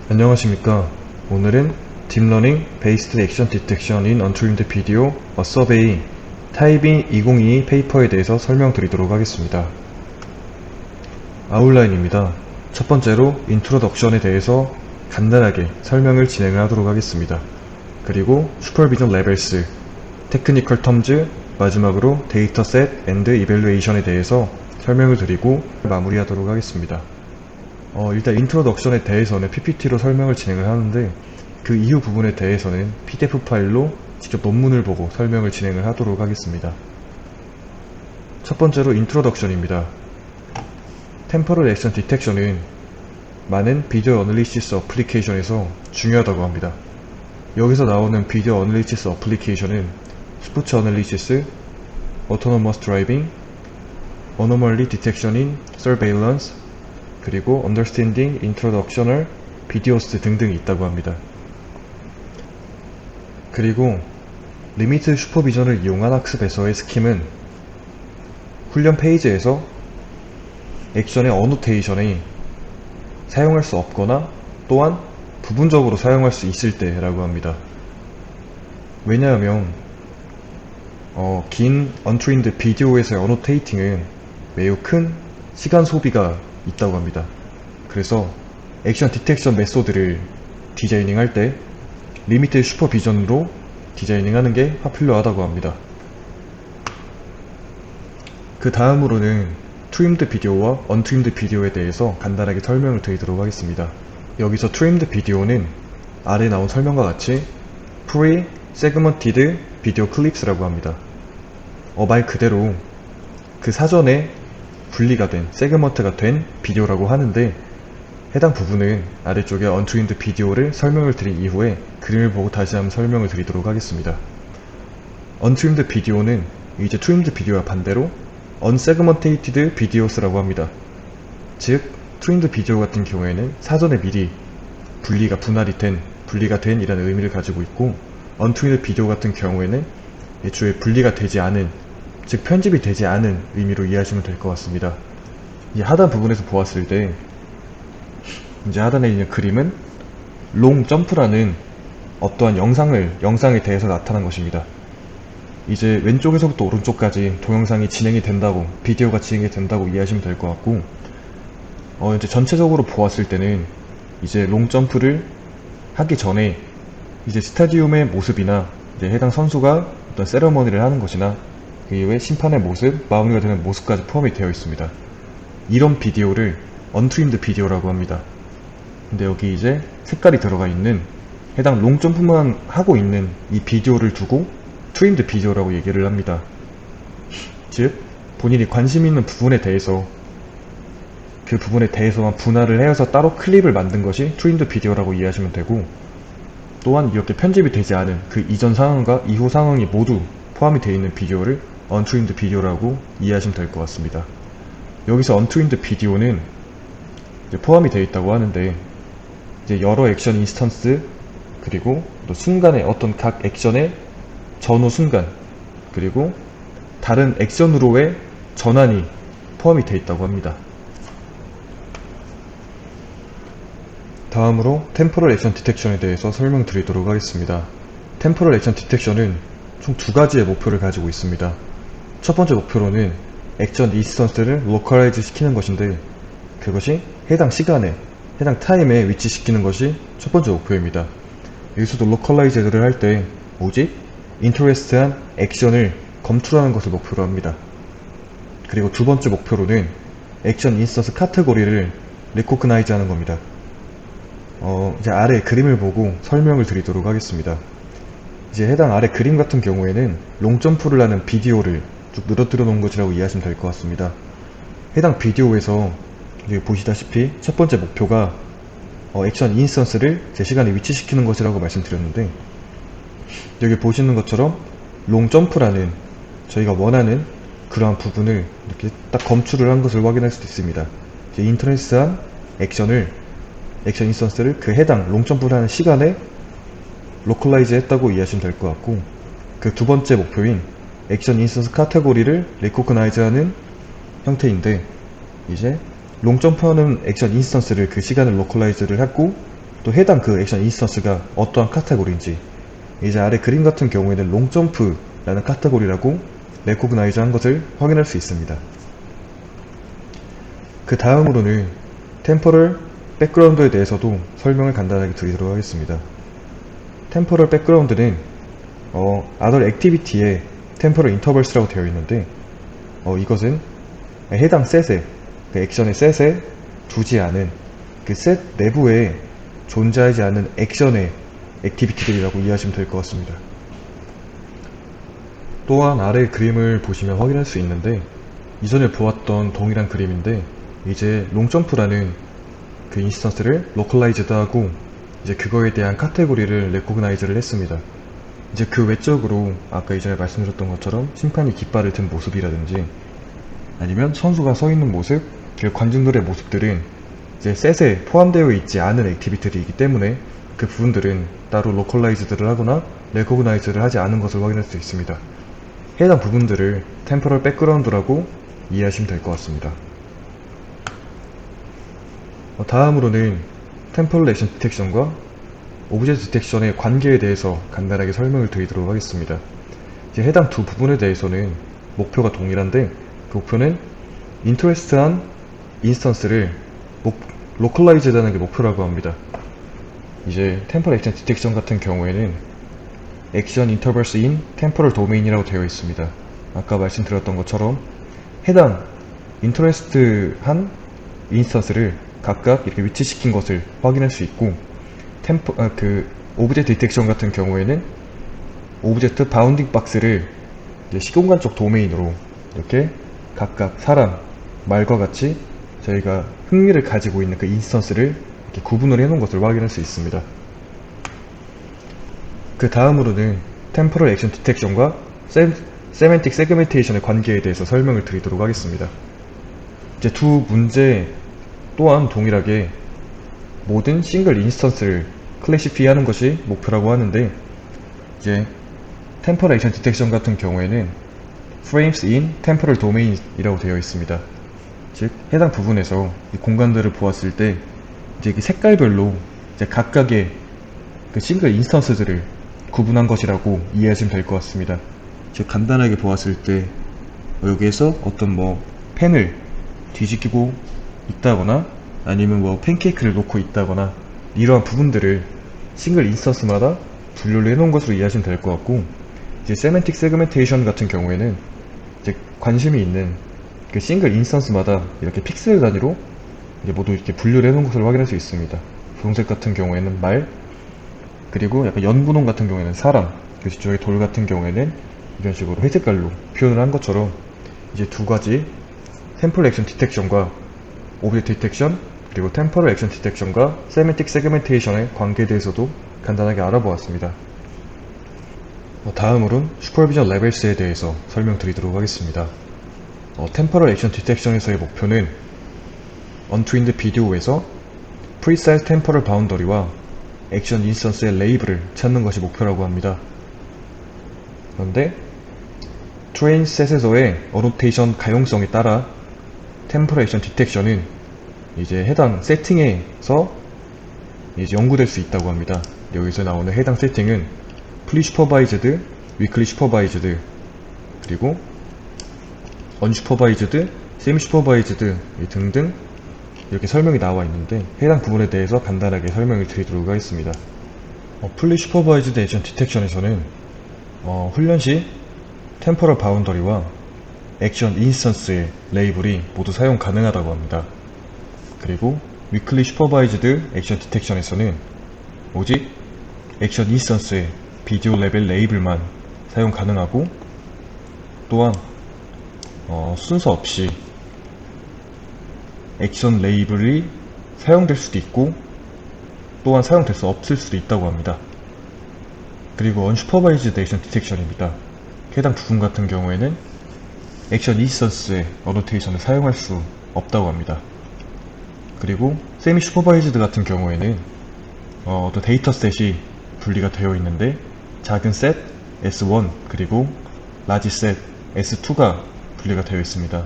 안녕하십니까. 오늘은 딥러닝 베이스드 액션 디텍션 인 언트림드 비디오 어 서베이 타입이 2022 페이퍼에 대해서 설명드리도록 하겠습니다. 아웃라인입니다. 첫 번째로 인트로덕션에 대해서 간단하게 설명을 진행을 하도록 하겠습니다. 그리고 슈퍼비전 레벨스, 테크니컬 텀즈, 마지막으로 데이터셋 앤드 이밸루에이션에 대해서 설명을 드리고 마무리하도록 하겠습니다. 일단 인트로덕션에 대해서는 PPT로 설명을 진행을 하는데 그 이후 부분에 대해서는 PDF 파일로 직접 논문을 보고 설명을 진행을 하도록 하겠습니다. 첫 번째로 인트로덕션입니다. 템포럴 액션 디텍션은 많은 비디오 어널리시스 어플리케이션에서 중요하다고 합니다. 여기서 나오는 비디오 어널리시스 어플리케이션은 스포츠 어널리시스, 오토노머스 드라이빙, 어노멀리 디텍션 인 서베일런스, 그리고 Understanding Introductional Videos 등등이 있다고 합니다. 그리고 리미트 슈퍼비전을 이용한 학습에서의 스킴은 훈련 페이지에서 액션의 어노테이션에 사용할 수 없거나 또한 부분적으로 사용할 수 있을 때라고 합니다. 왜냐하면 긴 언트레인드 비디오에서의 어노테이팅은 매우 큰 시간 소비가 있다고 합니다. 그래서 액션 디텍션 메소드를 디자이닝 할 때 리미트 슈퍼비전으로 디자이닝 하는 게 파퓰러하다고 합니다. 그 다음으로는 트림드 비디오와 언트림드 비디오에 대해서 간단하게 설명을 드리도록 하겠습니다. 여기서 트림드 비디오는 아래 나온 설명과 같이 Pre-Segmented Video Clips라고 합니다. 말 그대로 그 사전에 분리가 된, 세그먼트가 된 비디오라고 하는데 해당 부분은 아래쪽에 언트림드 비디오를 설명을 드린 이후에 그림을 보고 다시 한번 설명을 드리도록 하겠습니다. 언트림드 비디오는 이제 트림드 비디오와 반대로 언세그먼테이티드 비디오스라고 합니다. 즉, 트림드 비디오 같은 경우에는 사전에 미리 분리가 된 이라는 의미를 가지고 있고 언트림드 비디오 같은 경우에는 애초에 분리가 되지 않은, 즉 편집이 되지 않은 의미로 이해하시면 될 것 같습니다. 이 하단 부분에서 보았을 때 이제 하단에 있는 그림은 롱 점프라는 어떠한 영상에 대해서 나타난 것입니다. 이제 왼쪽에서부터 오른쪽까지 동영상이 진행이 된다고, 비디오가 진행이 된다고 이해하시면 될 것 같고 이제 전체적으로 보았을 때는 이제 롱 점프를 하기 전에 이제 스타디움의 모습이나 이제 해당 선수가 어떤 세레머니를 하는 것이나 그 이후에 심판의 모습, 마무리가 되는 모습까지 포함이 되어 있습니다. 이런 비디오를 언트림드 비디오라고 합니다. 근데 여기 이제 색깔이 들어가 있는 해당 롱점프만 하고 있는 이 비디오를 두고 트림드 비디오라고 얘기를 합니다. 즉, 본인이 관심 있는 부분에 대해서 그 부분에 대해서만 분할을 해서 따로 클립을 만든 것이 트림드 비디오라고 이해하시면 되고 또한 이렇게 편집이 되지 않은 그 이전 상황과 이후 상황이 모두 포함이 되어 있는 비디오를 언트림드 비디오라고 이해하시면 될 것 같습니다. 여기서 언트림드 비디오는 이제 포함이 되어 있다고 하는데 이제 여러 액션 인스턴스 그리고 또 순간의 어떤 각 액션의 전후 순간 그리고 다른 액션으로의 전환이 포함이 되어 있다고 합니다. 다음으로 템포럴 액션 디텍션에 대해서 설명드리도록 하겠습니다. 템포럴 액션 디텍션은 총 두 가지의 목표를 가지고 있습니다. 첫 번째 목표로는 액션 인스턴스를 로컬라이즈 시키는 것인데 그것이 해당 시간에, 해당 타임에 위치시키는 것이 첫 번째 목표입니다. 여기서도 로컬라이즈를 할 때 오직 인터레스트한 액션을 검출하는 것을 목표로 합니다. 그리고 두 번째 목표로는 액션 인스턴스 카테고리를 리코그나이즈 하는 겁니다. 이제 아래 그림을 보고 설명을 드리도록 하겠습니다. 이제 해당 아래 그림 같은 경우에는 롱점프를 하는 비디오를 쭉 늘어뜨려 놓은 것이라고 이해하시면 될 것 같습니다. 해당 비디오에서 여기 보시다시피 첫 번째 목표가 액션 인스턴스를 제 시간에 위치시키는 것이라고 말씀드렸는데 여기 보시는 것처럼 롱점프라는 저희가 원하는 그러한 부분을 이렇게 딱 검출을 한 것을 확인할 수도 있습니다. 이제 인터레스트한 액션 인스턴스를 그 해당 롱점프를 하는 시간에 로컬라이즈 했다고 이해하시면 될 것 같고 그 두 번째 목표인 액션 인스턴스 카테고리를 리코그나이즈 하는 형태인데 이제 롱점프하는 액션 인스턴스를 그 시간을 로컬라이즈를 했고 또 해당 그 액션 인스턴스가 어떠한 카테고리인지, 이제 아래 그림 같은 경우에는 롱점프라는 카테고리라고 레코그나이즈 한 것을 확인할 수 있습니다. 그 다음으로는 템포럴 백그라운드에 대해서도 설명을 간단하게 드리도록 하겠습니다. 템포럴 백그라운드는 other activity의 템포럴 인터벌스라고 되어 있는데, 이것은 해당 셋에, 그 액션의 셋에 두지 않은 그 셋 내부에 존재하지 않은 액션의 액티비티들이라고 이해하시면 될 것 같습니다. 또한 아래 그림을 보시면 확인할 수 있는데, 이전에 보았던 동일한 그림인데, 이제 롱점프라는 그 인스턴스를 로컬라이즈드 하고 이제 그거에 대한 카테고리를 레코그나이즈를 했습니다. 이제 그 외적으로 아까 이전에 말씀드렸던 것처럼 심판이 깃발을 든 모습이라든지 아니면 선수가 서 있는 모습, 그 관중들의 모습들은 이제 셋에 포함되어 있지 않은 액티비티이기 때문에 그 부분들은 따로 로컬라이즈드를 하거나 레코그나이즈를 하지 않은 것을 확인할 수 있습니다. 해당 부분들을 템포럴 백그라운드라고 이해하시면 될 것 같습니다. 다음으로는 템포럴 액션 디텍션과 오브젝트 디텍션의 관계에 대해서 간단하게 설명을 드리도록 하겠습니다. 이제 해당 두 부분에 대해서는 목표가 동일한데, 그 목표는 인터레스트한 인스턴스를 로컬라이즈드 하는 게 목표라고 합니다. 이제 템포럴 액션 디텍션 같은 경우에는 액션 인터벌스 인 템포럴 도메인이라고 되어 있습니다. 아까 말씀드렸던 것처럼 해당 인터레스트한 인스턴스를 각각 이렇게 위치시킨 것을 확인할 수 있고, 오브젝트 디텍션 같은 경우에는 오브젝트 바운딩 박스를 시공간적 도메인으로 이렇게 각각 사람, 말과 같이 저희가 흥미를 가지고 있는 그 인스턴스를 이렇게 구분을 해놓은 것을 확인할 수 있습니다. 그 다음으로는 템포럴 액션 디텍션과 세멘틱 세그멘테이션의 관계에 대해서 설명을 드리도록 하겠습니다. 이제 두 문제 또한 동일하게 모든 싱글 인스턴스를 클래시피하는 것이 목표라고 하는데, 이제 템포럴 액션 디텍션 같은 경우에는 frames in temporal domain이라고 되어 있습니다. 즉 해당 부분에서 이 공간들을 보았을 때 이제 색깔별로 이제 각각의 그 싱글 인스턴스들을 구분한 것이라고 이해하시면 될 것 같습니다. 즉 간단하게 보았을 때 여기에서 어떤 펜을 뒤집히고 있다거나 아니면 팬케이크를 놓고 있다거나 이러한 부분들을 싱글 인스턴스마다 분류를 해놓은 것으로 이해하시면 될 것 같고, 이제 세멘틱 세그멘테이션 같은 경우에는 이제 관심이 있는 그 싱글 인스턴스마다 이렇게 픽셀 단위로 이제 모두 이렇게 분류를 해놓은 것을 확인할 수 있습니다. 분홍색 같은 경우에는 말, 그리고 약간 연분홍 같은 경우에는 사람, 그 뒤쪽에 돌 같은 경우에는 이런 식으로 회색깔로 표현을 한 것처럼 이제 두 가지 템포럴 액션 디텍션과 오브젝트 디텍션, 그리고 템포럴 액션 디텍션과 세멘틱 세그멘테이션의 관계에 대해서도 간단하게 알아보았습니다. 다음으로는 슈퍼비전 레벨스에 대해서 설명드리도록 하겠습니다. 템포럴 액션 디텍션에서의 목표는 언트윈드 비디오에서 프리사이즈 템포럴 바운더리와 액션 인스턴스의 레이블을 찾는 것이 목표라고 합니다. 그런데 트레인 셋에서의 어노테이션 가용성에 따라 템포럴 액션 디텍션은 이제 해당 세팅에서 이제 연구될 수 있다고 합니다. 여기서 나오는 해당 세팅은 플리 슈퍼바이즈드, 위클리 슈퍼바이즈드, 그리고 언슈퍼바이즈드, 세미 슈퍼바이즈드 등등 이렇게 설명이 나와 있는데, 해당 부분에 대해서 간단하게 설명을 드리도록 하겠습니다. 플리 슈퍼바이즈드 액션 디텍션에서는 훈련 시 템포럴 바운더리와 액션 인스턴스의 레이블이 모두 사용 가능하다고 합니다. 그리고 위클리 슈퍼바이즈드 액션 디텍션에서는 오직 액션 인스턴스의 비디오 레벨 레이블만 사용 가능하고, 또한 순서 없이 액션 레이블이 사용될 수도 있고 또한 사용될 수 없을 수도 있다고 합니다. 그리고 언슈퍼바이즈드 액션 디텍션입니다. 해당 부분 같은 경우에는 액션 인스턴스의 어노테이션을 사용할 수 없다고 합니다. 그리고 세미 슈퍼바이즈드 같은 경우에는 또 데이터셋이 분리가 되어 있는데, 작은 셋 S1 그리고 라지 셋 S2가 분리가 되어 있습니다.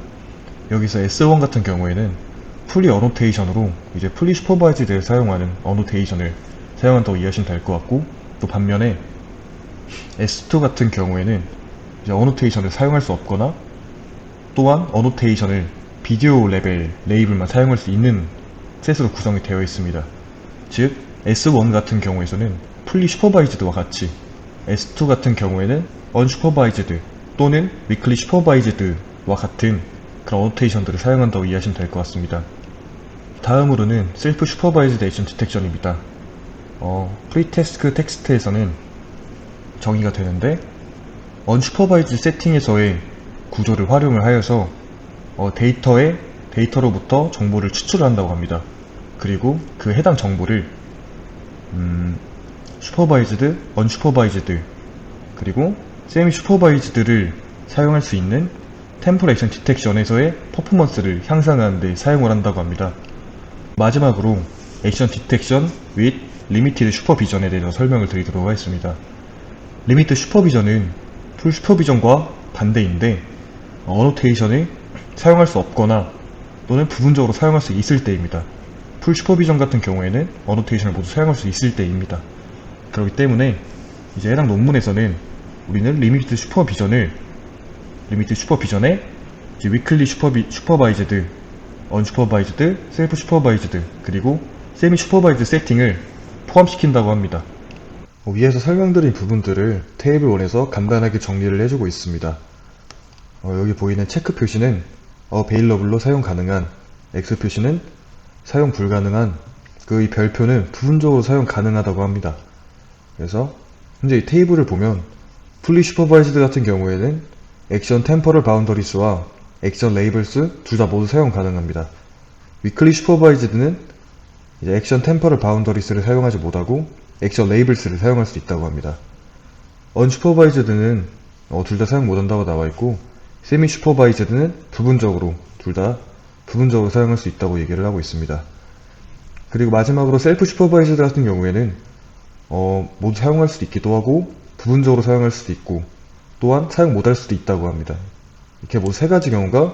여기서 S1 같은 경우에는 풀리 어노테이션으로 이제 풀리 슈퍼바이즈드에 사용하는 어노테이션을 사용한다고 이해하시면 될 것 같고, 또 반면에 S2 같은 경우에는 이제 어노테이션을 사용할 수 없거나, 또한 어노테이션을 비디오 레벨 레이블만 사용할 수 있는 셋으로 구성이 되어 있습니다. 즉 S1 같은 경우에서는 풀리 슈퍼바이즈드와 같이, S2 같은 경우에는 언슈퍼바이즈드 또는 위클리 슈퍼바이즈드와 같은 그런 어노테이션들을 사용한다고 이해하시면 될 것 같습니다. 다음으로는 셀프 슈퍼바이즈드 액션 디텍션입니다. 프리태스크 텍스트에서는 정의가 되는데, 언슈퍼바이즈드 세팅에서의 구조를 활용을 하여서 데이터로부터 정보를 추출한다고 합니다. 그리고 그 해당 정보를 슈퍼바이즈드, 언슈퍼바이즈드, 그리고 세미 슈퍼바이즈드를 사용할 수 있는 템포럴 액션 디텍션에서의 퍼포먼스를 향상하는 데 사용을 한다고 합니다. 마지막으로 액션 디텍션 with 리미티드 슈퍼비전에 대해서 설명을 드리도록 하겠습니다. 리미티드 슈퍼비전은 풀 슈퍼비전과 반대인데, 어노테이션을 사용할 수 없거나 또는 부분적으로 사용할 수 있을 때입니다. 풀 슈퍼비전 같은 경우에는 어노테이션을 모두 사용할 수 있을 때입니다. 그렇기 때문에 이제 해당 논문에서는 우리는 리미티드 슈퍼비전에 이제 위클리 슈퍼바이즈드, 언슈퍼바이즈드, 셀프 슈퍼바이즈드, 그리고 세미 슈퍼바이즈드 세팅을 포함시킨다고 합니다. 위에서 설명드린 부분들을 테이블 1에서 간단하게 정리를 해주고 있습니다. 여기 보이는 체크 표시는 available로 사용 가능한, X 표시는 사용 불가능한, 이 별표는 부분적으로 사용 가능하다고 합니다. 그래서 현재 이 테이블을 보면 풀리 슈퍼바이즈드 같은 경우에는 액션 템포럴 바운더리스와 액션 레이블스 둘 다 모두 사용 가능합니다. 위클리 슈퍼바이즈드는 이제 액션 템포럴 바운더리스를 사용하지 못하고 액션 레이블스를 사용할 수 있다고 합니다. 언슈퍼바이즈드는 둘 다 사용 못한다고 나와있고, 세미 슈퍼바이즈드는 둘 다 부분적으로 사용할 수 있다고 얘기를 하고 있습니다. 그리고 마지막으로 셀프 슈퍼바이즈드 같은 경우에는 모두 사용할 수도 있기도 하고, 부분적으로 사용할 수도 있고, 또한 사용 못할 수도 있다고 합니다. 이렇게 모두 세 가지 경우가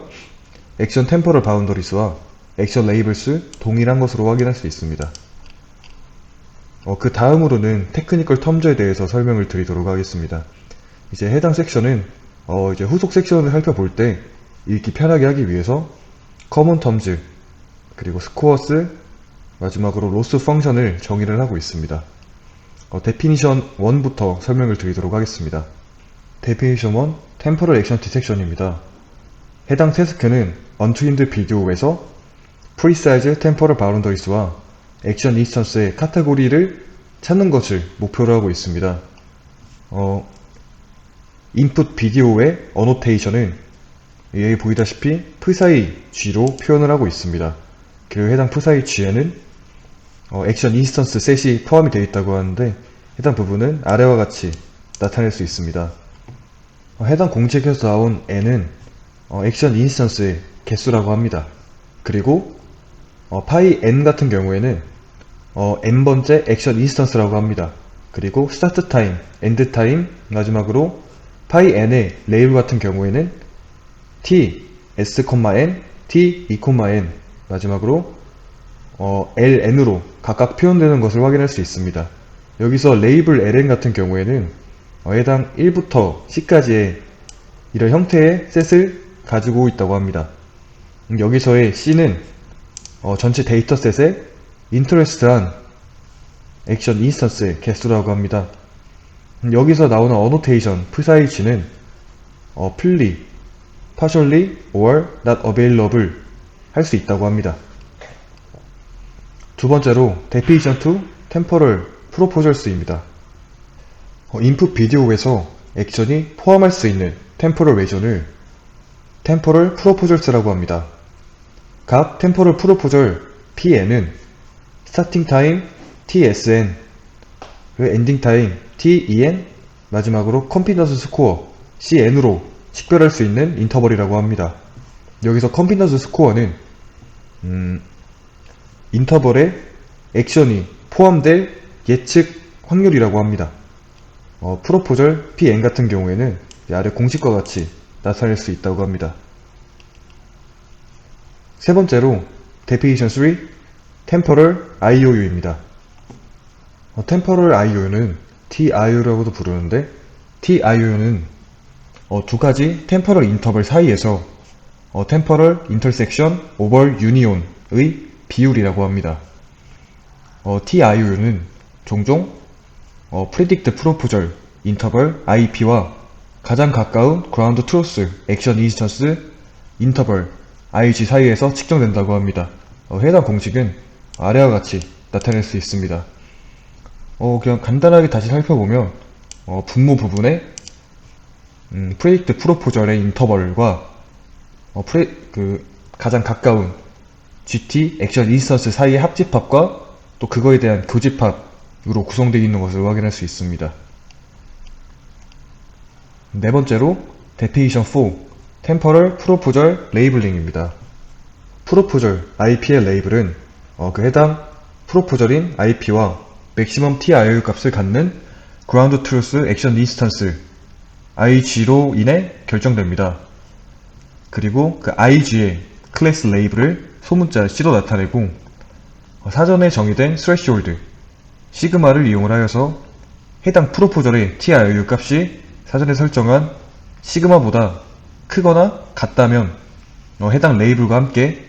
액션 템포럴 바운더리스와 액션 레이블스 동일한 것으로 확인할 수 있습니다. 그 다음으로는 테크니컬 텀즈에 대해서 설명을 드리도록 하겠습니다. 이제 해당 섹션은 이제 후속 섹션을 살펴볼 때 읽기 편하게 하기 위해서 커먼 텀즈, 그리고 스코어스, 마지막으로 로스 펑션을 정의를 하고 있습니다. 데피니션 1부터 설명을 드리도록 하겠습니다. 데피니션 1, 템포럴 액션 디텍션입니다. 해당 태스크는 언트윈드 비디오에서 프리사이즈 템포럴 바운더리스와 액션 인스턴스의 카테고리를 찾는 것을 목표로 하고 있습니다. 인풋 비디오의 어노테이션은 여기 보이다시피 프사이 G로 표현을 하고 있습니다. 그리고 해당 프사이 G에는 액션 인스턴스 셋이 포함이 되어 있다고 하는데, 해당 부분은 아래와 같이 나타낼 수 있습니다. 해당 공책에서 나온 n은 액션 인스턴스의 개수라고 합니다. 그리고 파이 n 같은 경우에는 n번째 액션 인스턴스라고 합니다. 그리고 스타트 타임, 엔드 타임, 마지막으로 파이 n의 레이블 같은 경우에는 t, s, n, t, e, n, 마지막으로 ln으로 각각 표현되는 것을 확인할 수 있습니다. 여기서 레이블 ln 같은 경우에는 해당 1부터 c까지의 이런 형태의 셋을 가지고 있다고 합니다. 여기서의 c는 전체 데이터셋에 인터레스트한 액션 인스턴스의 개수라고 합니다. 여기서 나오는 어노테이션 프사이치는 fully, partially, or not available 할 수 있다고 합니다. 두 번째로 definition to temporal proposals입니다. 인풋 비디오에서 액션이 포함할 수 있는 템포럴 레전을 템포럴 프로포절스라고 합니다. 각 템포럴 프로포절 PN은 스타팅 타임 TSN, 그리고 엔딩 타임 TEN, 마지막으로 컨피던스 스코어 CN으로 식별할 수 있는 인터벌이라고 합니다. 여기서 컨피던스 스코어는 인터벌에 액션이 포함될 예측 확률이라고 합니다. 프로포절 PN 같은 경우에는 아래 공식과 같이 나타낼 수 있다고 합니다. 세 번째로 definition 3, temporal IOU입니다. temporal IOU는 TIOU라고도 부르는데, TIOU는 두 가지 temporal interval 사이에서 temporal intersection over union의 비율이라고 합니다. TIOU는 종종 predict proposal interval IP와 가장 가까운 ground truth action distance interval IG 사이에서 측정된다고 합니다. 해당 공식은 아래와 같이 나타낼 수 있습니다. 그냥 간단하게 다시 살펴보면 분모 부분에 predict proposal의 interval과 가장 가까운 GT action distance 사이의 합집합과 또 그거에 대한 교집합으로 구성되어 있는 것을 확인할 수 있습니다. 네 번째로 definition 4, temporal proposal labeling입니다. proposal IP의 레이블은 그 해당 proposal인 IP와 maximum TIOU 값을 갖는 ground truth action distance IG로 인해 결정됩니다. 그리고 그 IG의 클래스 레이블을 소문자 C로 나타내고 사전에 정의된 threshold 시그마를 이용하여서 해당 프로포절의 TIOU 값이 사전에 설정한 시그마보다 크거나 같다면 해당 레이블과 함께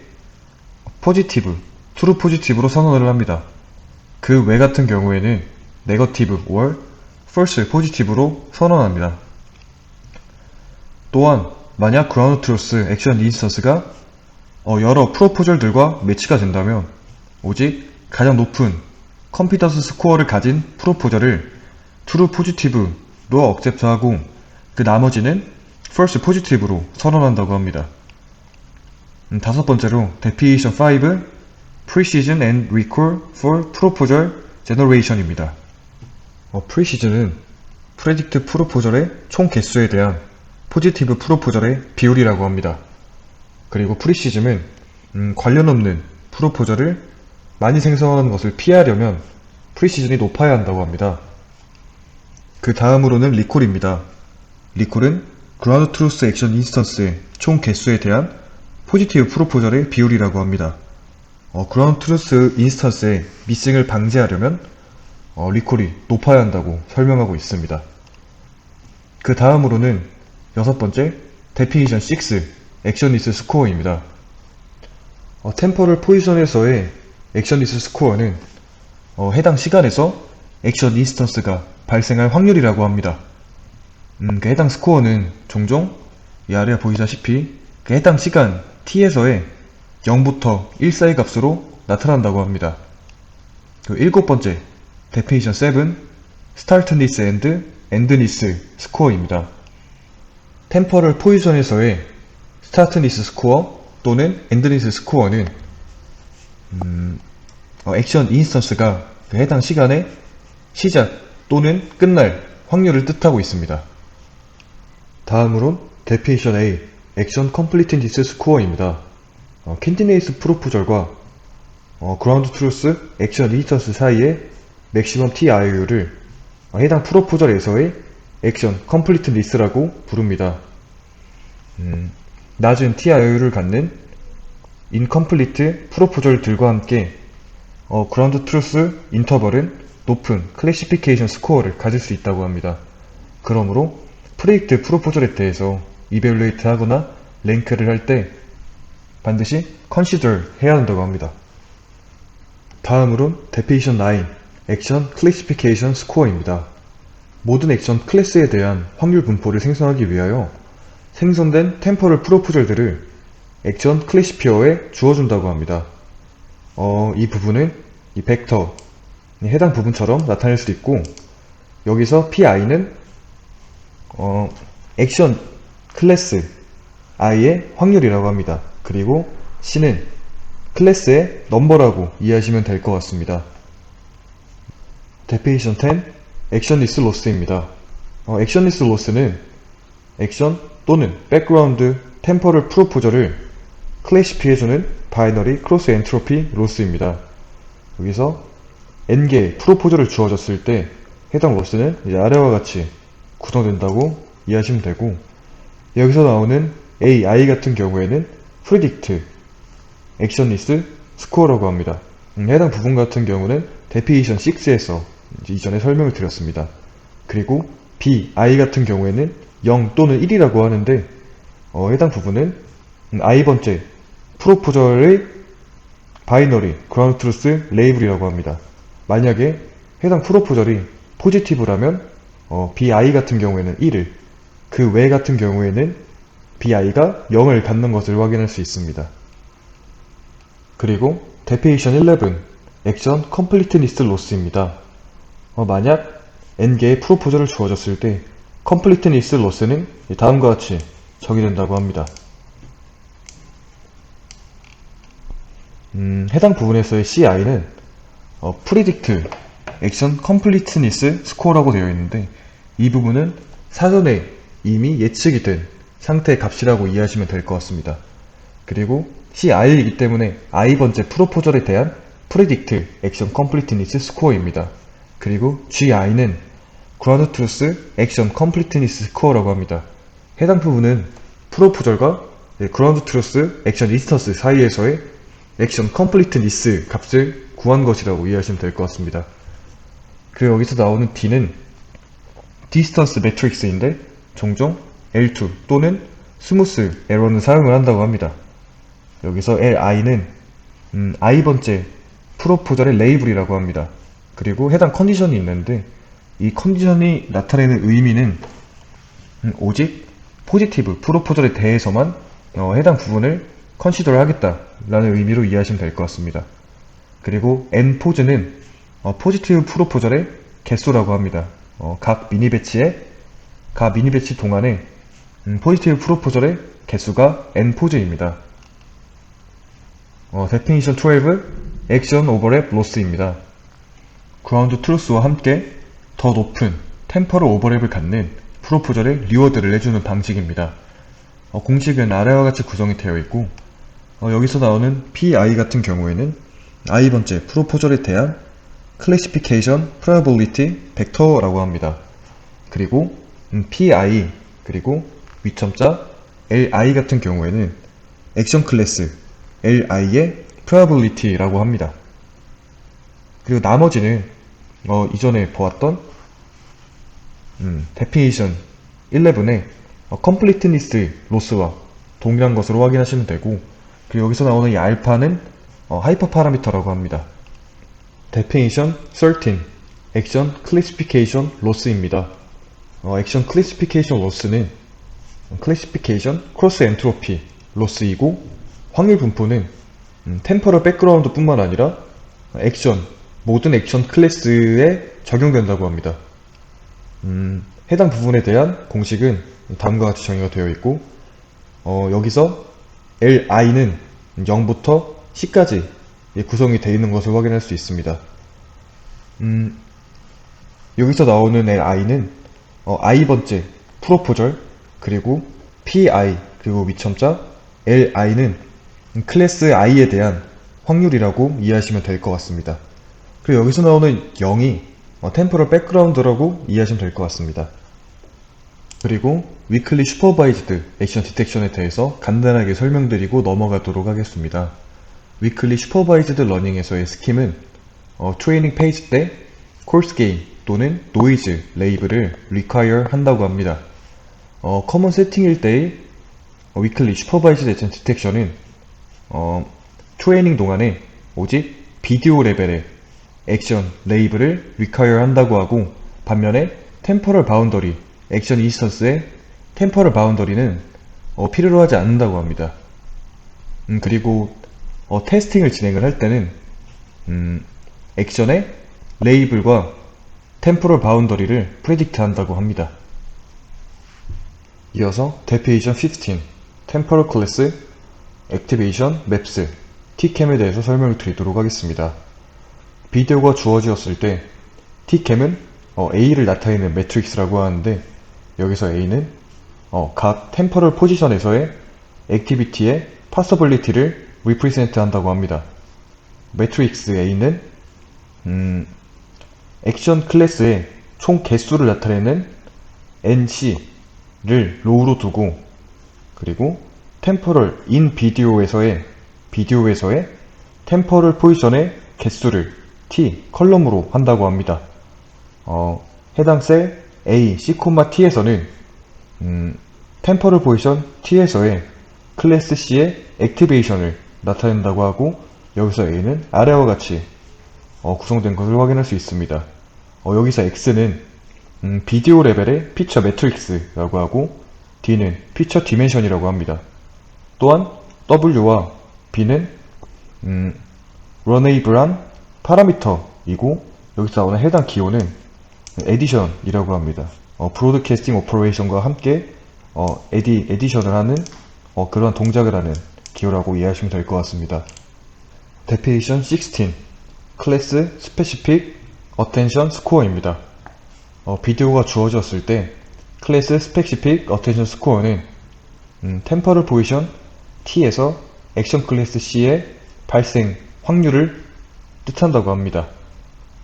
포지티브, 트루 포지티브로 선언을 합니다. 그 외 같은 경우에는 네거티브 or false 포지티브로 선언합니다. 또한 만약 ground truth action distance가 여러 프로포절들과 매치가 된다면 오직 가장 높은 confidence 스코어를 가진 프로포절을 true positive로 억셉트하고 그 나머지는 false positive로 선언한다고 합니다. 다섯 번째로 definition 5, precision and recall for proposal generation입니다. precision은 predict proposal의 총 개수에 대한 positive proposal의 비율이라고 합니다. 그리고 precision은 관련 없는 proposal을 많이 생성하는 것을 피하려면 precision이 높아야 한다고 합니다. 그 다음으로는 recall입니다. recall은 ground truth action instance의 총 개수에 대한 포지티브 프로포절의 비율이라고 합니다. ground truth instance의 미싱을 방지하려면 recall이 높아야 한다고 설명하고 있습니다. 그 다음으로는 여섯 번째 definition 6, actionless score입니다. temporal position에서의 actionless score는 해당 시간에서 action instance가 발생할 확률이라고 합니다. 그 해당 스코어는 종종 이 아래 보이다시피 그 해당 시간 t에서의 0부터 1 사이 값으로 나타난다고 합니다. 그 일곱 번째 definition 7, startness and endness score입니다. temporal position에서의 startness score 또는 endness score는 action instance가 그 해당 시간의 시작 또는 끝날 확률을 뜻하고 있습니다. 다음으론 definition A, action completeness score입니다. 킨티네이스 프로포절과 ground truth action distance 사이의 maximum TIOU를 해당 프로포절에서의 action completeness라고 부릅니다. 낮은 TIOU를 갖는 incomplete 프로포절들과 함께 ground truth interval은 높은 클래시피케이션 스코어를 가질 수 있다고 합니다. 그러므로 프레딕트 프로포절에 대해서 이벨루에이트 하거나 랭크를 할 때 반드시 consider 해야 한다고 합니다. 다음으론 definition 9, action classification score입니다. 모든 액션 클래스에 대한 확률 분포를 생성하기 위하여 생성된 템포럴 프로포절들을 액션 클래시피어에 주어준다고 합니다. 이 부분은 이 벡터 해당 부분처럼 나타낼 수도 있고, 여기서 PI는 액션 클래스 i의 확률이라고 합니다. 그리고 C는 클래스의 넘버라고 이해하시면 될 것 같습니다. definition 10, actionless loss입니다. actionless loss는 액션 또는 background temporal proposal을 클래시피해주는 binary cross entropy loss입니다. 여기서 n개의 프로포절을 주어졌을 때 해당 로스는 이제 아래와 같이 구성된다고 이해하시면 되고, 여기서 나오는 AI 같은 경우에는 predict, actionless, 스코어라고 합니다. 해당 부분 같은 경우는 데피니션 6에서 이전에 설명을 드렸습니다. 그리고 BI 같은 경우에는 0 또는 1이라고 하는데 해당 부분은 i번째 프로포절의 바이너리 그라운드 트루스 레이블이라고 합니다. 만약에 해당 프로포절이 포지티브라면 BI 같은 경우에는 1을, 그 외 같은 경우에는 BI가 0을 갖는 것을 확인할 수 있습니다. 그리고 데피니션 11, 액션 컴플리트니스 로스입니다. 만약 n개의 프로포절을 주어졌을 때 컴플리트니스 로스는 다음과 같이 정의된다고 합니다. 해당 부분에서의 CI는 프리딕트 액션 컴플리트니스 스코어라고 되어 있는데, 이 부분은 사전에 이미 예측이 된 상태의 값이라고 이해하시면 될 것 같습니다. 그리고 CI이기 때문에 i번째 프로포절에 대한 프리딕트 액션 컴플리트니스 스코어입니다. 그리고 GI는 그라운드 트루스 액션 컴플리트니스 스코어라고 합니다. 해당 부분은 프로포절과 그라운드 트루스 액션 인스턴스 사이에서의 액션 컴플리트니스 값을 구한 것이라고 이해하시면 될 것 같습니다. 그리고 여기서 나오는 D는 디스턴스 매트릭스인데 종종 L2 또는 스무스 에러는 사용을 한다고 합니다. 여기서 LI는 i번째 프로포절의 레이블이라고 합니다. 그리고 해당 컨디션이 있는데, 이 컨디션이 나타내는 의미는 오직 포지티브 프로포절에 대해서만 해당 부분을 컨시더를 하겠다라는 의미로 이해하시면 될 것 같습니다. 그리고 n포즈는 포지티브 프로포절의 개수라고 합니다. 각 미니배치 동안에 포지티브 프로포절의 개수가 n포즈입니다. 데피니션 12, 액션 오버랩 로스입니다. 그라운드 트루스와 함께 더 높은 템퍼럴 오버랩을 갖는 프로포절에 리워드를 해주는 방식입니다. 공식은 아래와 같이 구성이 되어 있고, 여기서 나오는 PI 같은 경우에는 i번째 프로포절에 대한 클래시피케이션 프로바빌리티 벡터라고 합니다. 그리고 PI 그리고 위첨자 LI 같은 경우에는 액션 클래스 LI의 프로바빌리티라고 합니다. 그리고 나머지는 이전에 보았던 데피니션 11의 컴플리트니스 로스와 동일한 것으로 확인하시면 되고, 그리고 여기서 나오는 이 알파는 하이퍼 파라미터라고 합니다. 데피니션 13, 액션 클래시피케이션 로스입니다. 액션 클래시피케이션 로스는 클래시피케이션 크로스 엔트로피 로스이고, 확률 분포는 템퍼럴 백그라운드 뿐만 아니라 모든 액션 클래스에 적용된다고 합니다. 해당 부분에 대한 공식은 다음과 같이 정의가 되어 있고, 여기서 LI는 0부터 C까지 구성이 되어 있는 것을 확인할 수 있습니다. 여기서 나오는 LI는 i번째 프로포절, 그리고 PI, 그리고 위첨자 LI는 클래스 I에 대한 확률이라고 이해하시면 될 것 같습니다. 그리고 여기서 나오는 0이 템포럴 백그라운드라고 이해하시면 될 것 같습니다. 그리고 위클리 슈퍼바이즈드 액션 디텍션에 대해서 간단하게 설명드리고 넘어가도록 하겠습니다. 위클리 슈퍼바이즈드 러닝에서의 스킴은 트레이닝 페이지 때 콜스 게인 또는 노이즈 레이블을 require 한다고 합니다. 커먼 세팅일 때의 위클리 슈퍼바이즈드 액션 디텍션은 트레이닝 동안에 오직 비디오 레벨의 액션 레이블을 require 한다고 하고, 반면에 템포럴 바운더리 액션 인스턴스의 템포럴 바운더리는 필요로 하지 않는다고 합니다. 그리고 테스팅을 진행을 할 때는 액션의 레이블과 템포럴 바운더리를 프레딕트 한다고 합니다. 이어서 데피니션 15, 템포럴 클래스 액티베이션 맵스 T캠에 대해서 설명을 드리도록 하겠습니다. 비디오가 주어지었을 때 T캠은 A를 나타내는 매트릭스라고 하는데, 여기서 A는 각 템포럴 포지션에서의 액티비티의 possibility를 represent 한다고 합니다. 매트릭스 A는 액션 클래스의 총 개수를 나타내는 NC를 로우로 두고, 그리고 템포럴 인 비디오에서의 템퍼럴 포지션의 개수를 t 컬럼으로 한다고 합니다. 해당 셀 A, C, T에서는 템퍼럴 포지션 t에서의 클래스 C의 액티베이션을 나타낸다고 하고, 여기서 A는 아래와 같이 구성된 것을 확인할 수 있습니다. 여기서 X는 비디오 레벨의 피처 매트릭스라고 하고, D는 피처 디멘션이라고 합니다. 또한 W와 B는 러네이블한 파라미터이고, 여기서 나오는 해당 기호는 에디션이라고 합니다. 브로드캐스팅 오퍼레이션과 함께 에디션을 하는 그러한 동작을 하는 기호라고 이해하시면 될 것 같습니다. Definition 16 클래스 스페시픽 어텐션 스코어입니다. 비디오가 주어졌을 때 클래스 스페시픽 어텐션 스코어는 템퍼럴 포지션 T에서 액션 클래스 C의 발생 확률을 뜻한다고 합니다.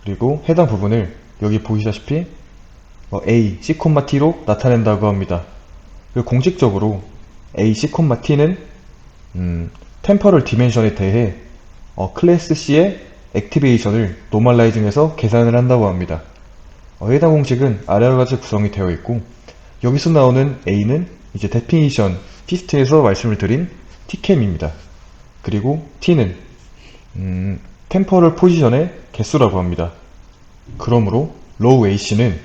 그리고 해당 부분을 여기 보시다시피 A, C, T로 나타낸다고 합니다. 그리고 공식적으로 A, C, T는 템퍼럴 디멘션에 대해 클래스 C의 액티베이션을 노멀라이징해서 계산을 한다고 합니다. 해당 공식은 아래와 같이 구성이 되어 있고, 여기서 나오는 A는 이제 데피니션 15에서 말씀을 드린 T캠입니다. 그리고 T는 템퍼럴 포지션의 개수라고 합니다. 그러므로 로우 AC는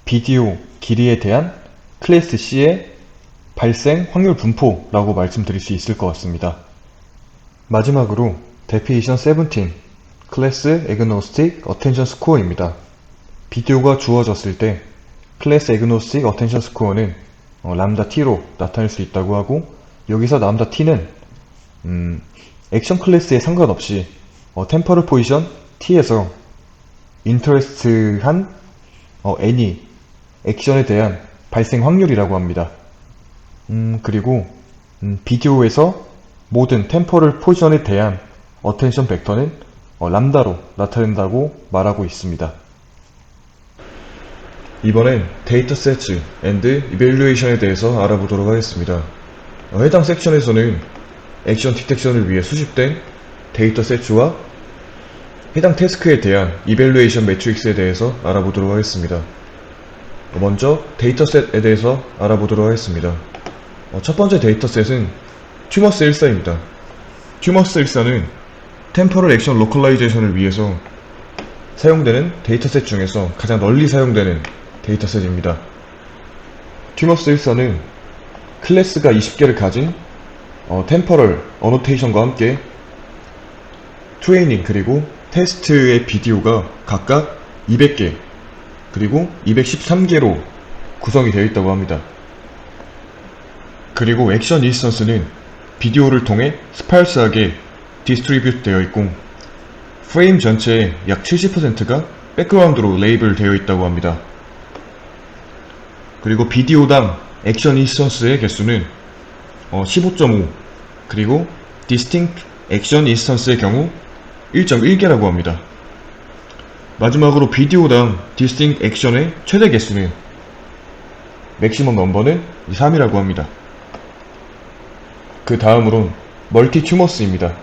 비디오 길이에 대한 클래스 C의 발생 확률 분포라고 말씀드릴 수 있을 것 같습니다. 마지막으로 Definition 17 클래스 애그노스틱 어텐션 스코어입니다. 비디오가 주어졌을 때 클래스 애그노스틱 어텐션 스코어는 람다 t로 나타낼 수 있다고 하고, 여기서 람다 t는 액션 클래스에 상관없이 템퍼럴 포지션 t에서 인터레스트한 any 액션에 대한 발생 확률이라고 합니다. 그리고 비디오에서 모든 템퍼럴 포지션에 대한 어텐션 벡터는 람다로 나타낸다고 말하고 있습니다. 이번엔 데이터 세츠 앤드 이벨루에이션에 대해서 알아보도록 하겠습니다. 해당 섹션에서는 액션 디텍션을 위해 수집된 데이터 세츠와 해당 태스크에 대한 이벨루에이션 매트릭스에 대해서 알아보도록 하겠습니다. 먼저 데이터셋에 대해서 알아보도록 하겠습니다. 첫 번째 데이터셋은 튜머스 14입니다. 튜머스 14는 템퍼럴 액션 로컬라이제이션을 위해서 사용되는 데이터셋 중에서 가장 널리 사용되는 데이터셋입니다. 튜머스 14는 클래스가 20개를 가진 템퍼럴 어노테이션과 함께 트레이닝 그리고 테스트의 비디오가 각각 200개 그리고 213개로 구성이 되어 있다고 합니다. 그리고 액션 인스턴스는 비디오를 통해 스파일스하게 디스트리뷰트 되어 있고, 프레임 전체의 약 70%가 백그라운드로 레이블 되어 있다고 합니다. 그리고 비디오당 액션 인스턴스의 개수는 15.5, 그리고 디스팅ct 액션 인스턴스의 경우 1.1개라고 합니다. 마지막으로 비디오당 디스팅ct 액션의 최대 개수는 맥시멈 넘버는 3이라고 합니다. 그 다음으론 멀티 튜머스입니다.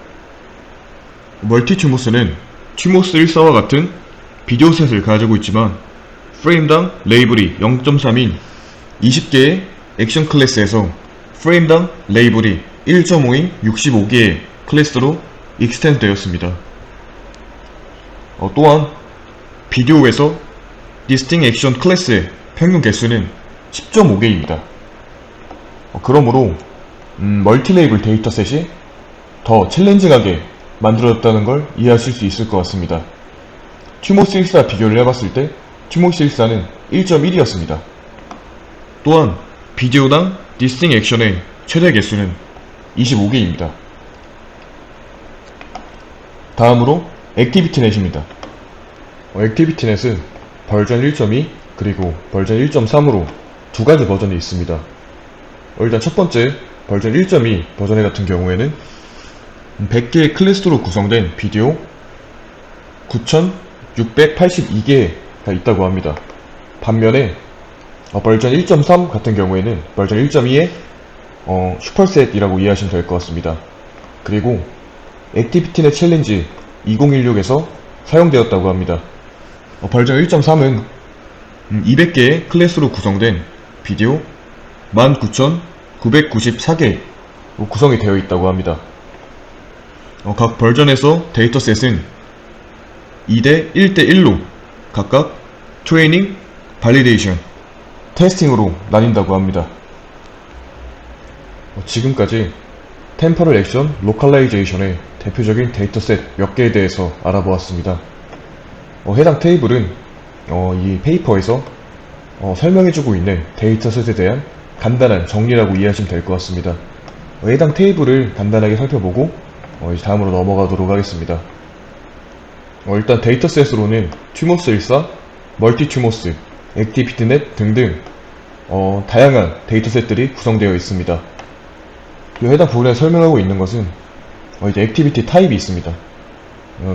멀티 튜머스는 튜머스 14와 같은 비디오셋을 가지고 있지만 프레임당 레이블이 0.3인 20개의 액션 클래스에서 프레임당 레이블이 1.5인 65개의 클래스로 익스텐드 되었습니다. 또한 비디오에서 디스팅 액션 클래스의 평균 개수는 10.5개입니다. 그러므로 멀티 레이블 데이터셋이 더 챌린징하게 만들어졌다는 걸 이해하실 수 있을 것 같습니다. 튜머스 14와 비교를 해봤을 때 튜머스 14는 1.1이었습니다. 또한 비디오당 디스팅 액션의 최대 개수는 25개입니다. 다음으로 액티비티넷입니다. 액티비티넷은 버전 1.2 그리고 버전 1.3으로 두 가지 버전이 있습니다. 일단 첫 번째 버전 1.2 버전 같은 경우에는 100개의 클래스로 구성된 비디오 9682개가 있다고 합니다. 반면에 버전 1.3 같은 경우에는 버전 1.2의 슈퍼셋이라고 이해하시면 될 것 같습니다. 그리고 액티비티넷 챌린지 2016에서 사용되었다고 합니다. 버전 1.3은 200개의 클래스로 구성된 비디오 19,994개로 구성이 되어 있다고 합니다. 각 버전에서 데이터셋은 2대 1대 1로 각각 트레이닝, 발리데이션, 테스팅으로 나뉜다고 합니다. 지금까지 템퍼럴 액션 로컬라이제이션의 대표적인 데이터셋 몇 개에 대해서 알아보았습니다. 해당 테이블은 이 페이퍼에서 설명해주고 있는 데이터셋에 대한 간단한 정리라고 이해하시면 될 것 같습니다. 해당 테이블을 간단하게 살펴보고 이제 다음으로 넘어가도록 하겠습니다. 일단 데이터셋으로는 튜모스 14, 멀티튜모스, 액티비티넷 등등 다양한 데이터셋들이 구성되어 있습니다. 해당 부분에 설명하고 있는 것은 이제 액티비티 타입이 있습니다.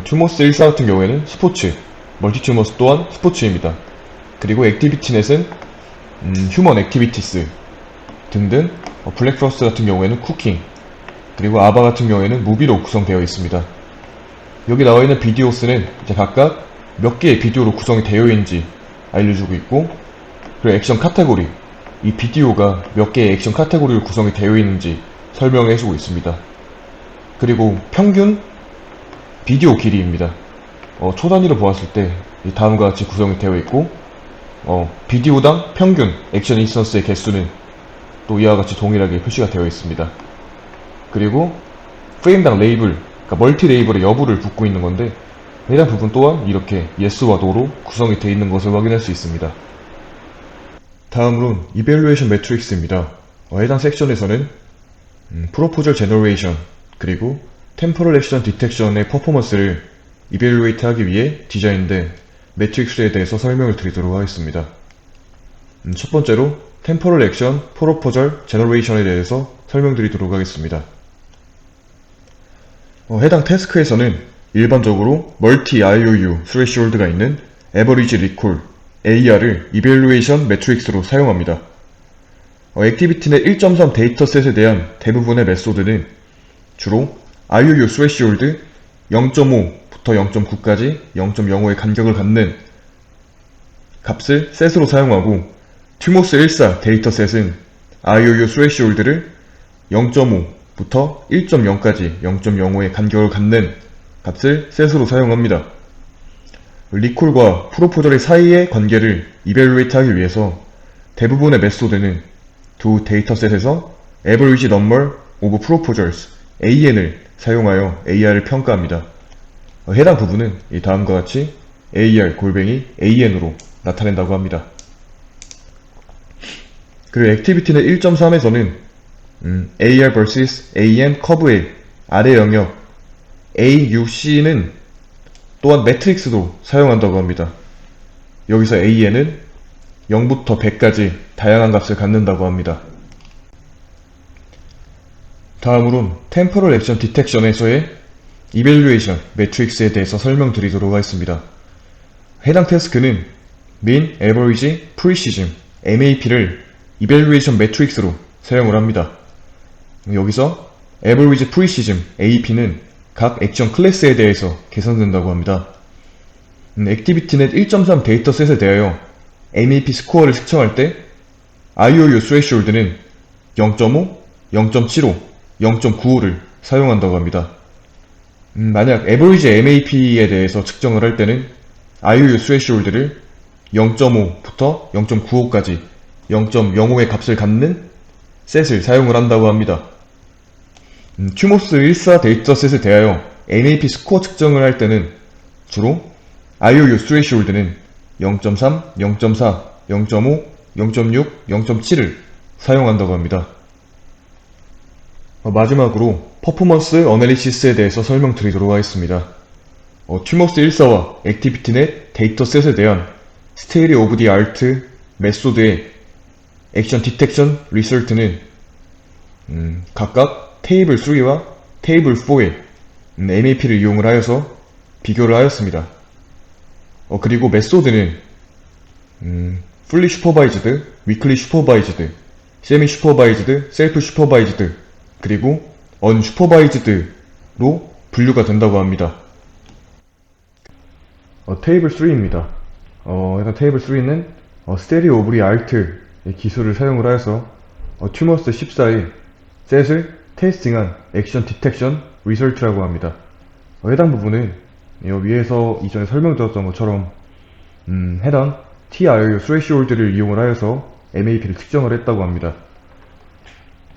튜모스 14 같은 경우에는 스포츠, 멀티튜모스 또한 스포츠입니다. 그리고 액티비티넷은 휴먼 액티비티스 등등, 블랙퍼스트 같은 경우에는 쿠킹, 그리고 아바 같은 경우에는 무비로 구성되어 있습니다. 여기 나와 있는 비디오스는 이제 각각 몇 개의 비디오로 구성이 되어 있는지 알려주고 있고, 그리고 액션 카테고리, 이 비디오가 몇 개의 액션 카테고리로 구성이 되어 있는지 설명을 해주고 있습니다. 그리고 평균 비디오 길이입니다. 초 단위로 보았을 때 다음과 같이 구성이 되어 있고, 비디오당 평균 액션 인스턴스의 개수는 또 이와 같이 동일하게 표시가 되어 있습니다. 그리고 프레임당 레이블, 그러니까 멀티 레이블의 여부를 붓고 있는 건데, 해당 부분 또한 이렇게 yes와 no로 구성이 되어 있는 것을 확인할 수 있습니다. 다음으로는 이벨루에이션 매트릭스입니다. 해당 섹션에서는 프로포절 제너레이션 그리고 템포럴 액션 디텍션의 퍼포먼스를 이벨루에이트 하기 위해 디자인된 매트릭스에 대해서 설명을 드리도록 하겠습니다. 첫 번째로 템포럴 액션 프로포절 제너레이션에 대해서 설명드리도록 하겠습니다. 해당 태스크에서는 일반적으로 멀티 IOU 스레시홀드가 있는 에버리지 리콜 AR을 이벨루에이션 매트릭스로 사용합니다. 액티비티넷 1.3 데이터셋에 대한 대부분의 메소드는 주로 IOU 스레시홀드 0.5부터 0.9까지 0.05의 간격을 갖는 값을 셋으로 사용하고, 튜모스 14 데이터셋은 IOU 스레시홀드를 0.5부터 1.0까지 0.05의 간격을 갖는 값을 셋으로 사용합니다. 리콜과 프로포절의 사이의 관계를 이벨루에이트 하기 위해서 대부분의 메소드는 두 데이터셋에서 Average Number of Proposals AN을 사용하여 AR을 평가합니다. 해당 부분은 다음과 같이 AR_AN으로 나타낸다고 합니다. 그리고 액티비티넷 1.3에서는 AR vs AN 커브의 아래 영역 AUC는 또한 매트릭스도 사용한다고 합니다. 여기서 AN은 0부터 100까지 다양한 값을 갖는다고 합니다. 다음으로는 템포럴 액션 디텍션에서의 이벨루에이션 매트릭스에 대해서 설명드리도록 하겠습니다. 해당 태스크는 Mean Average Precision MAP를 이벨루에이션 매트릭스로 사용을 합니다. 여기서 Average Precision AP는 각 액션 클래스에 대해서 계산된다고 합니다. 액티비티넷 1.3 데이터셋에 대하여 MAP 스코어를 측정할 때 IOU 스레시홀드는 0.5, 0.75, 0.95를 사용한다고 합니다. 만약 Average MAP에 대해서 측정을 할 때는 IOU 스레시홀드를 0.5부터 0.95까지 0.05의 값을 갖는 셋을 사용을 한다고 합니다. 튜모스 14 데이터셋에 대하여 MAP 스코어 측정을 할 때는 주로 IOU 스레시홀드는 0.3, 0.4, 0.5, 0.6, 0.7을 사용한다고 합니다. 마지막으로 퍼포먼스 어널리시스에 대해서 설명드리도록 하겠습니다. 튜모스 14와 액티비티넷 데이터셋에 대한 스테이트 오브 디 아트 메소드의 액션 디텍션 리설트는 각각 테이블 3와 테이블 4의 MAP를 이용을 하여서 비교를 하였습니다. 그리고 메소드는 fully supervised, weakly supervised, semi supervised, self supervised, 그리고 unsupervised로 분류가 된다고 합니다. 테이블 3입니다. 일단 테이블 3는 스테리오 오브리 알트의 기술을 사용을 하여서 튜머스 14의 셋을 테스팅한 액션 디텍션 리설트라고 합니다. 해당 부분은 위에서 이전에 설명드렸던 것처럼 해당 TRU 스레시홀드를 이용을 하여서 MAP를 특정을 했다고 합니다.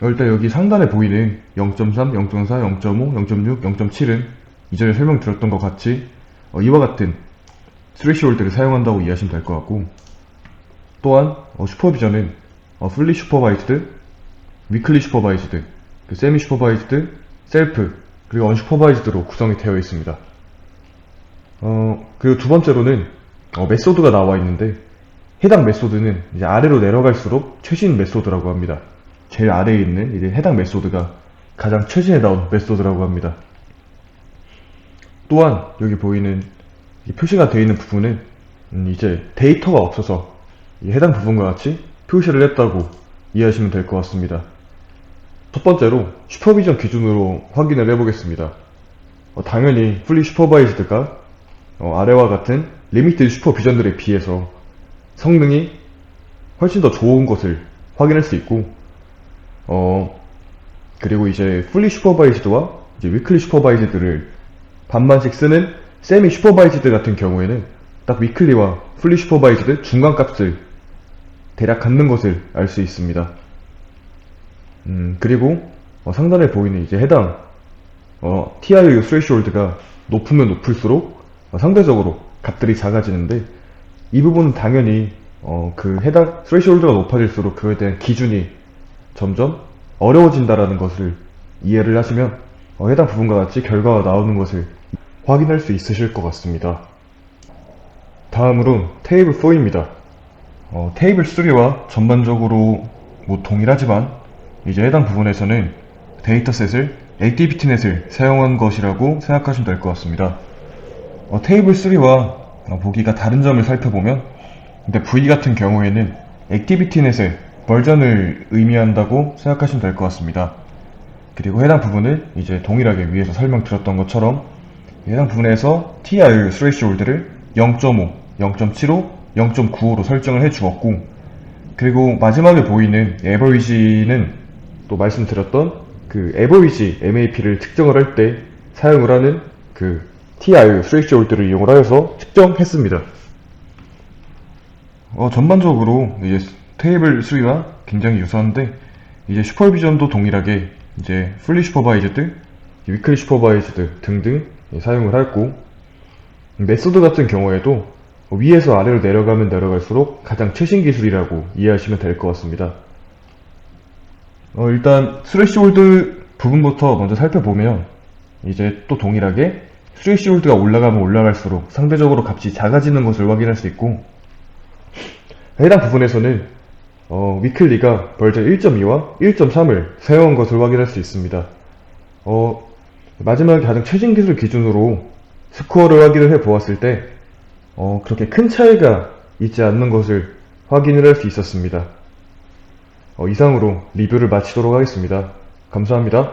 일단 여기 상단에 보이는 0.3, 0.4, 0.5, 0.6, 0.7은 이전에 설명드렸던 것 같이 이와 같은 스레시홀드를 사용한다고 이해하시면 될 것 같고, 또한 슈퍼비전은 풀리 슈퍼바이즈드, 위클리 슈퍼바이즈드, 세미 슈퍼바이즈드, 셀프, 그리고 언슈퍼바이즈드로 구성이 되어 있습니다. 그리고 두 번째로는 메소드가 나와 있는데, 해당 메소드는 이제 아래로 내려갈수록 최신 메소드라고 합니다. 제일 아래에 있는 이제 해당 메소드가 가장 최신에 나온 메소드라고 합니다. 또한 여기 보이는 표시가 되어 있는 부분은 이제 데이터가 없어서 해당 부분과 같이 표시를 했다고 이해하시면 될 것 같습니다. 첫 번째로 슈퍼비전 기준으로 확인을 해보겠습니다. 당연히 풀리 슈퍼바이즈드가 아래와 같은 리미티드 슈퍼비전들에 비해서 성능이 훨씬 더 좋은 것을 확인할 수 있고, 그리고 이제 풀리 슈퍼바이즈드와 이제 위클리 슈퍼바이즈드를 반반씩 쓰는 세미 슈퍼바이즈드 같은 경우에는 딱 위클리와 풀리 슈퍼바이즈드 중간값을 대략 갖는 것을 알 수 있습니다. 그리고 상단에 보이는 이제 해당 TRU 스레시홀드가 높으면 높을수록 상대적으로 값들이 작아지는데, 이 부분은 당연히 그 해당 스레시홀드가 높아질수록 그에 대한 기준이 점점 어려워진다라는 것을 이해를 하시면 해당 부분과 같이 결과가 나오는 것을 확인할 수 있으실 것 같습니다. 다음으로 테이블 4입니다. 테이블 3와 전반적으로 동일하지만 이제 해당 부분에서는 데이터셋을 액티비티넷을 사용한 것이라고 생각하시면 될 것 같습니다. 테이블 3와 보기가 다른 점을 살펴보면, 근데 V 같은 경우에는 액티비티넷의 버전을 의미한다고 생각하시면 될 것 같습니다. 그리고 해당 부분을 이제 동일하게 위에서 설명드렸던 것처럼 해당 부분에서 TRU 스레시홀드를 0.5, 0.75, 0.95로 설정을 해 주었고, 그리고 마지막에 보이는 에버리지는 또 말씀드렸던 그 에버리지 MAP를 특정을 할 때 사용을 하는 그 TRU 스레시홀드를 이용을 하여서 측정했습니다. 전반적으로 이제 테이블 3와 굉장히 유사한데, 이제 슈퍼비전도 동일하게 이제 풀리 슈퍼바이즈드, 위클리 슈퍼바이즈드 등등 사용을 했고, 메소드 같은 경우에도 위에서 아래로 내려가면 내려갈수록 가장 최신 기술이라고 이해하시면 될 것 같습니다. 일단 스레시홀드 부분부터 먼저 살펴보면, 이제 또 동일하게 스레시홀드가 올라가면 올라갈수록 상대적으로 값이 작아지는 것을 확인할 수 있고, 해당 부분에서는 위클리가 버전 1.2와 1.3을 사용한 것을 확인할 수 있습니다. 마지막에 가장 최신 기술 기준으로 스코어를 확인을 해 보았을 때 그렇게 큰 차이가 있지 않는 것을 확인을 할 수 있었습니다. 이상으로 리뷰를 마치도록 하겠습니다. 감사합니다.